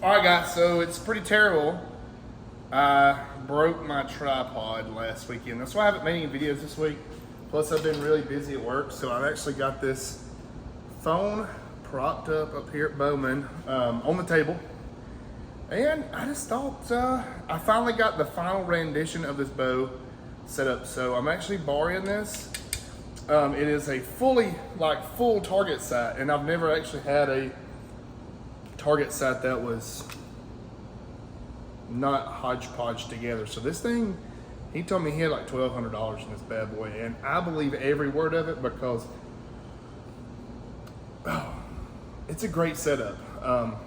All right, guys, so it's pretty terrible. I broke my tripod last weekend. That's why I haven't made any videos this week. Plus, I've been really busy at work, so I've actually got this phone propped up here at Bowman on the table. And I just thought I finally got the final rendition of this bow set up. So I'm actually borrowing this. It is a full target sight, and I've never actually had a target sight that was not hodgepodge together. So this thing, he told me he had like $1,200 in this bad boy, and I believe every word of it because it's a great setup.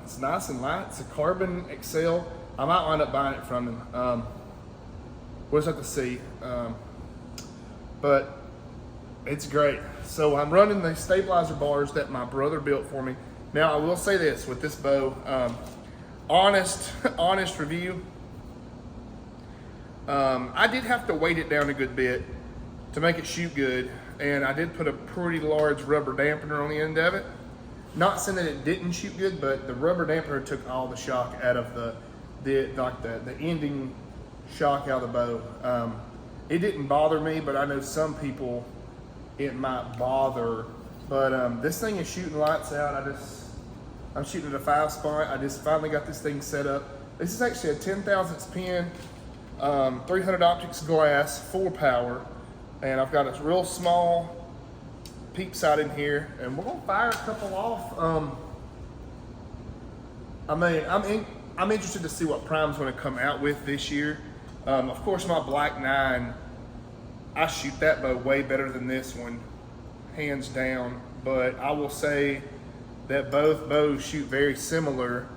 It's nice and light. It's a Carbon Excel. I might wind up buying it from him. We'll just have to see. But it's great. So I'm running the stabilizer bars that my brother built for me. Now I will say this with this bow, honest review. I did have to weight it down a good bit to make it shoot good, and I did put a pretty large rubber dampener on the end of it. Not saying that it didn't shoot good, but the rubber dampener took all the shock out of the ending shock out of the bow. It didn't bother me, but I know some people it might bother. But this thing is shooting lights out. I'm shooting at a 5-spot. I just finally got this thing set up. This is actually a 10 thousandths pin, 300 optics glass, 4 power, and I've got a real small peep sight in here, and we're gonna fire a couple off. I'm interested to see what Prime's gonna come out with this year. Of course, my Black 9, I shoot that bow way better than this one, hands down. But I will say that both bows shoot very similar.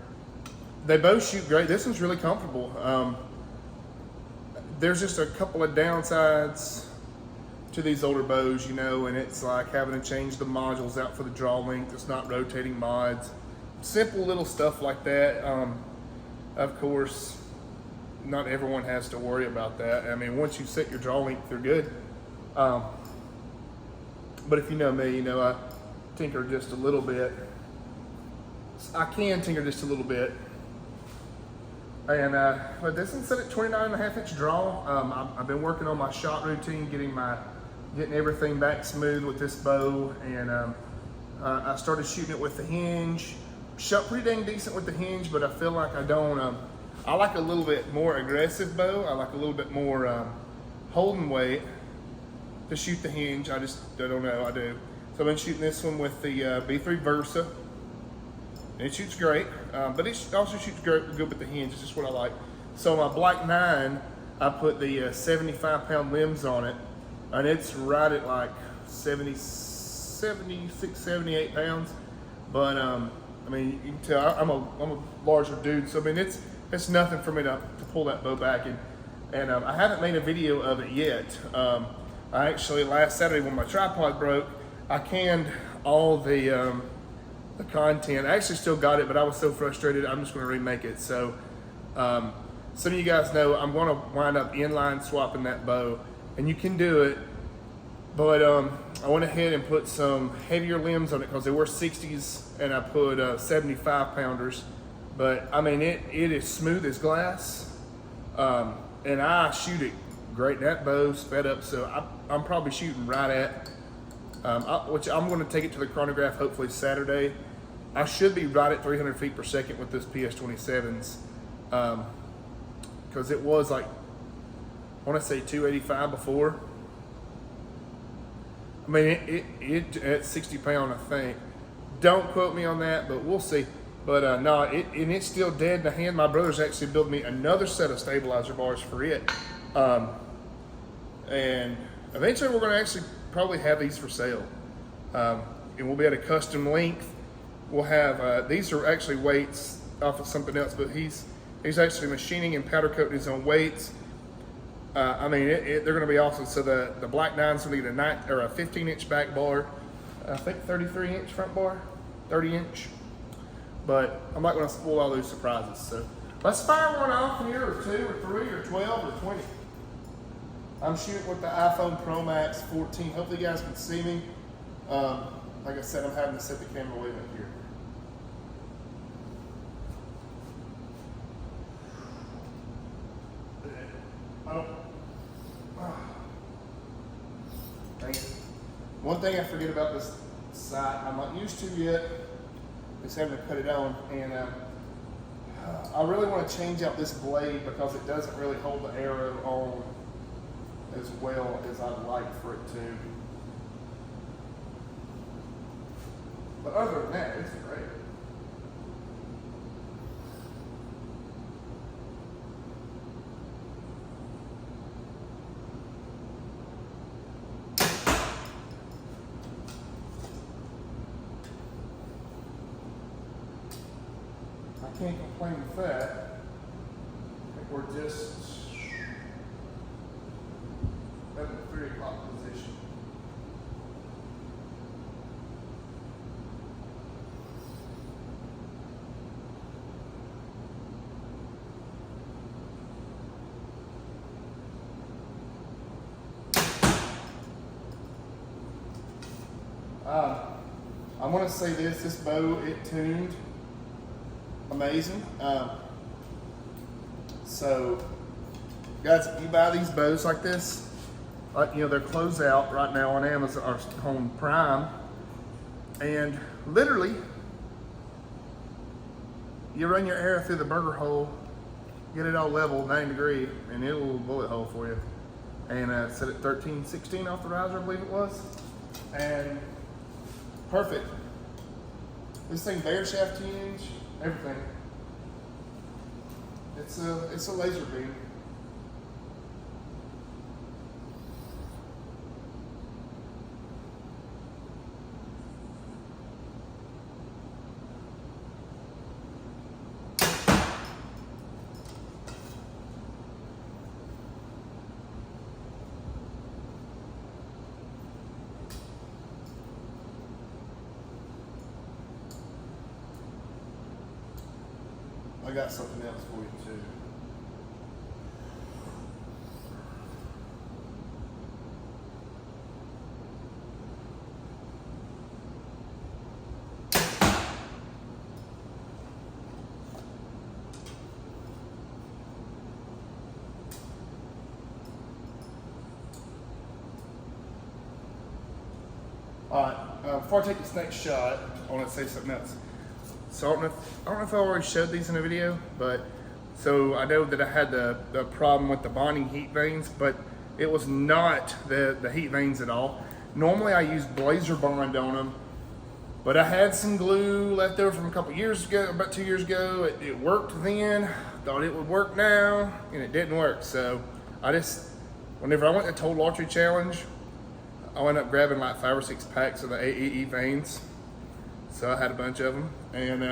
They both shoot great. This one's really comfortable. There's just a couple of downsides to these older bows, you know, and it's like having to change the modules out for the draw length. It's not rotating mods. Simple little stuff like that. Of course, not everyone has to worry about that. I mean, once you set your draw length, they're good. But if you know me, you know I tinker just a little bit. I can tinker just a little bit. And but this one's set at 29.5-inch draw. I've been working on my shot routine, getting everything back smooth with this bow, and I started shooting it with the hinge. Shot pretty dang decent with the hinge, but I feel like I don't. I like a little bit more aggressive bow. I like a little bit more holding weight to shoot the hinge. I don't know. I do. So I've been shooting this one with the B3 Versa. And it shoots great, but it also shoots good with the hinge. It's just what I like. So my Black 9, I put the 75-pound limbs on it, and it's right at like 76, 78 pounds. But I mean, you can tell I'm a larger dude, so I mean it's nothing for me to pull that bow back, and I haven't made a video of it yet. I actually last Saturday when my tripod broke, I canned all the content. I actually still got it, but I was so frustrated, I'm just going to remake it. So some of you guys know I'm going to wind up inline swapping that bow, and you can do it, but I went ahead and put some heavier limbs on it because they were 60s, and I put 75 pounders. But I mean, it is smooth as glass, and I shoot it great. That bow's fed up, so I'm probably shooting right at, which I'm going to take it to the chronograph hopefully Saturday. I should be right at 300 feet per second with this PS27s, because it was like, I want to say 285 before. I mean, it at 60 pound, I think. Don't quote me on that, but we'll see. But no, it's still dead in the hand. My brother's actually built me another set of stabilizer bars for it. And eventually we're going to actually probably have these for sale. And we'll be at a custom length. We'll have, these are actually weights off of something else, but he's actually machining and powder coating his own weights. I mean, they're going to be awesome. So the Black 9's going to get a 15-inch back bar, I think 33-inch front bar, 30-inch. But I'm not going to spoil all those surprises. So let's fire one off here, or 2 or 3 or 12 or 20. I'm shooting with the iPhone Pro Max 14. Hopefully you guys can see me. Like I said, I'm having to set the camera way up here. One thing I forget about this sight, I'm not used to yet, is having to cut it on, and I really want to change out this blade because it doesn't really hold the arrow on as well as I'd like for it to. But other than that, it's great. I can't complain with that. We're just at the 3 o'clock position. I want to say this bow, it tuned amazing. So guys, if you buy these bows like this, you know, they're closed out right now on Amazon or on Prime, and literally you run your arrow through the burger hole, get it all level 90 degree, and it'll bullet hole for you. And set it 13-16 off the riser, I believe it was, and perfect. This thing bear shaft tunes, everything. It's a laser beam. I got something else for you too. All right, before I take this next shot, I want to say something else. So I don't know if I already showed these in a video, but so I know that I had the problem with the bonding heat vanes, but it was not the heat vanes at all. Normally I use Blazer Bond on them, but I had some glue left over from a couple years ago, about 2 years ago. It worked then, thought it would work now, and it didn't work. So I just, whenever I went to Total Archery Challenge, I ended up grabbing like 5 or 6 packs of the AEE vanes. So I had a bunch of them, and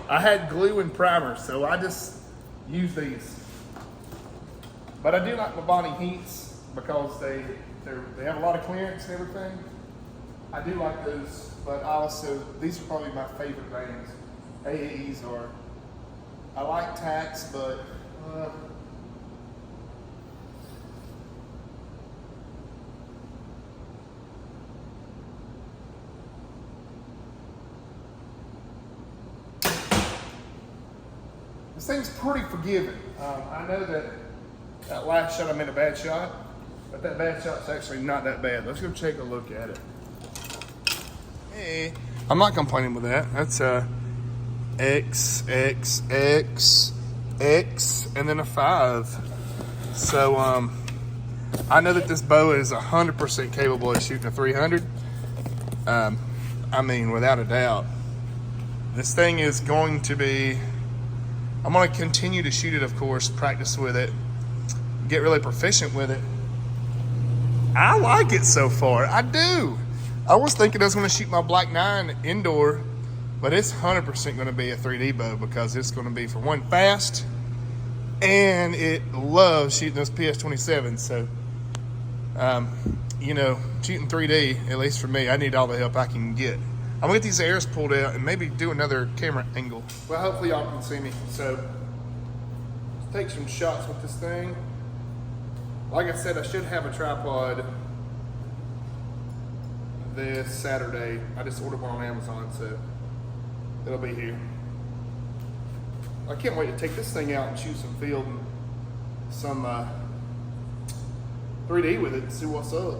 I had glue and primer, so I just used these. But I do like my bonding heats because they have a lot of clearance and everything. I do like those, but these are probably my favorite vanes. AEEs are. I like tacks, but this thing's pretty forgiving. I know that last shot I made a bad shot, but that bad shot's actually not that bad. Let's go take a look at it. Hey, I'm not complaining with that. That's X, X, X, X, and then a 5. So I know that this bow is 100% capable of shooting a 300. I mean, without a doubt. This thing is going to be, I'm going to continue to shoot it, of course, practice with it, get really proficient with it. I like it so far. I do. I was thinking I was going to shoot my Black 9 indoor, but it's 100% going to be a 3D bow because it's going to be, for one, fast, and it loves shooting those PS27s. So, you know, shooting 3D, at least for me, I need all the help I can get. I'm gonna get these arrows pulled out and maybe do another camera angle. Well, hopefully y'all can see me. So, let's take some shots with this thing. Like I said, I should have a tripod this Saturday. I just ordered one on Amazon, so it'll be here. I can't wait to take this thing out and shoot some field and some 3D with it and see what's up.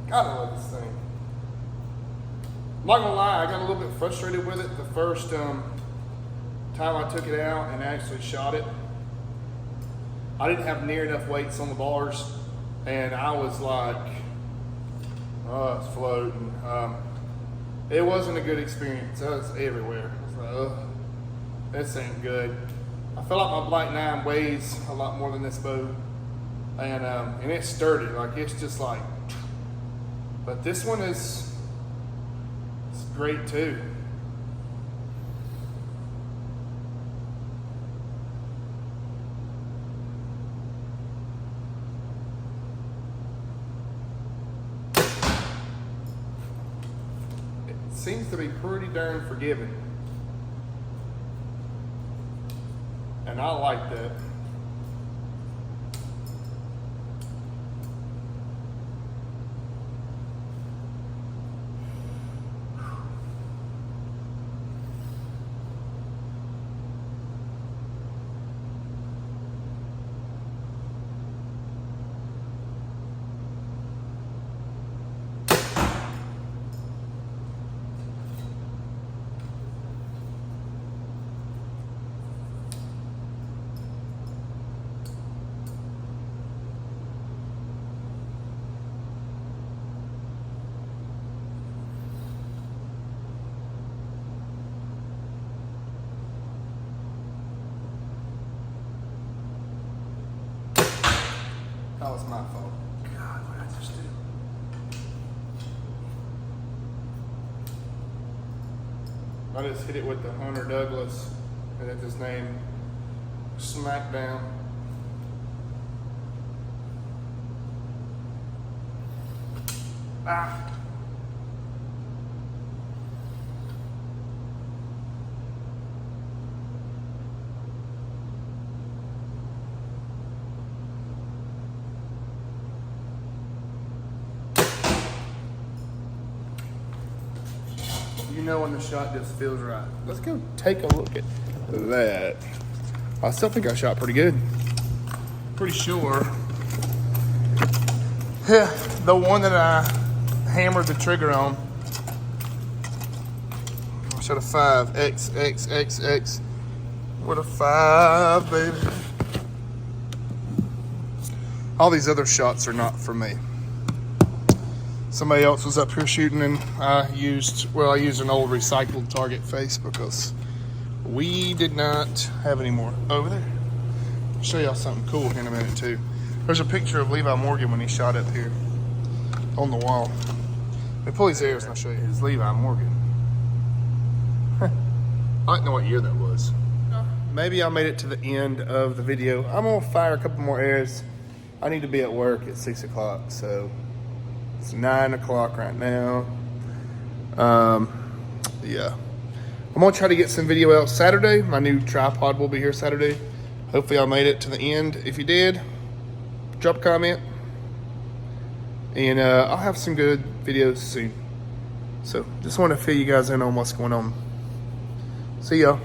God, I love this thing. I'm not gonna lie, I got a little bit frustrated with it the first time I took it out and actually shot it. I didn't have near enough weights on the bars, and I was like, oh, it's floating. It wasn't a good experience. It was everywhere. I was like, ugh, this ain't good. I feel like my Black 9 weighs a lot more than this bow, and it's sturdy. Like, it's just like, but this one is, it's great too. Seems to be pretty darn forgiving, and I like that. That was my fault. God, what did I just do? I just hit it with the Hunter Douglas, and it's his name, Smackdown. Ah. You know when the shot just feels right. Let's go take a look at that. I still think I shot pretty good. Pretty sure. Yeah, the one that I hammered the trigger on. I shot a 5XXXX with a 5, baby. All these other shots are not for me. Somebody else was up here shooting, and I used an old recycled target face because we did not have any more over there. I'll show y'all something cool here in a minute too. There's a picture of Levi Morgan when he shot up here on the wall. Let me pull his ears and I'll show you. It's Levi Morgan. I don't know what year that was. Maybe I made it to the end of the video. I'm gonna fire a couple more airs. I need to be at work at 6 o'clock, so it's 9 o'clock right now. Yeah. I'm gonna try to get some video out Saturday. My new tripod will be here Saturday. Hopefully I made it to the end. If you did, drop a comment. And I'll have some good videos soon. So just want to fill you guys in on what's going on. See y'all.